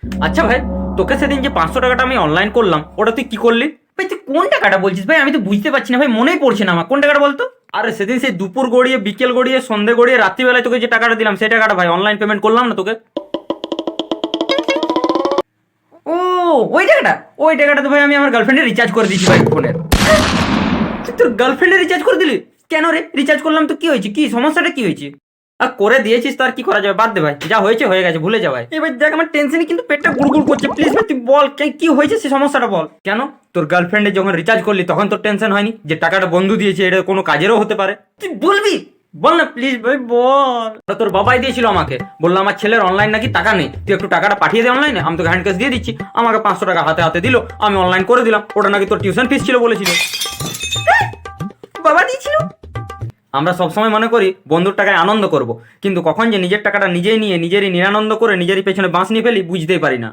আচ্ছা ভাই, তোকে সেদিন যে 500 টাকাটা আমি অনলাইন করলাম ওটা তুই কি করলি? ভাই তুই কোন টাকাটা বলছিস ভাই? আমি তো বুঝতে পারছি না ভাই, মনেই পড়ছে না আমার। কোন টাকাটা বলতো? আরে সেদিন সেই দুপুর গড়িয়ে বিকেল গড়িয়ে সন্ধে গড়িয়ে রাত্রিবেলায় তোকে যে টাকাটা দিলাম সেই টাকাটা ভাই, অনলাইন পেমেন্ট করলাম না তোকে। ও, ওই টাকাটা তো ভাই আমি আমার গার্লফ্রেন্ডের রিচার্জ করে দিয়েছি ভাই ফোনের। তোর গার্লফ্রেন্ডের রিচার্জ করে দিলি? কেন রে? রিচার্জ করলাম তো কি হয়েছে? কি সমস্যাটা কি হয়েছে? আর করে দিয়েছিস তো আর কি করা যাবে, বাদ দে ভাই, যা হয়েছে হয়ে গেছে, ভুলে যা ভাই। এবার দেখ আমার টেনশনে কিন্তু পেটটা গুড়গুড় করছে, প্লিজ ভাই তুই বল কি হয়েছে, সে সমস্যাটা বল। কেন তোর গার্লফ্রেন্ডে যখন রিচার্জ করলি তখন তোর টেনশন হয়নি যে টাকাটা বন্ধু দিয়েছে, এটা কোনো কাজেরও হতে পারে? তুই বলবি, বল না প্লিজ ভাই বল। তোর বাবাই দিয়েছিল আমাকে, বললো আমার ছেলের অনলাইন নাকি টাকা নেই, তুই একটু টাকাটা পাঠিয়ে দে অনলাইনে। আমি তোকে হ্যান্ড ক্যাশ দিয়ে দিচ্ছি। আমাকে 500 টাকা হাতে হাতে দিল, আমি অনলাইন করে দিলাম। ওটা নাকি তোর টিউশন ফিস ছিল বলেছিল। বাবা দিয়েছিল। আমরা সবসময় মনে করি বন্ধুর টাকায় আনন্দ করব, কিন্তু কখন যে নিজের টাকাটা নিজেই নিয়ে নিজেরই নিরানন্দ করে নিজেরই পেছনে বাঁশ নিয়ে ফেলি বুঝতেই পারি না।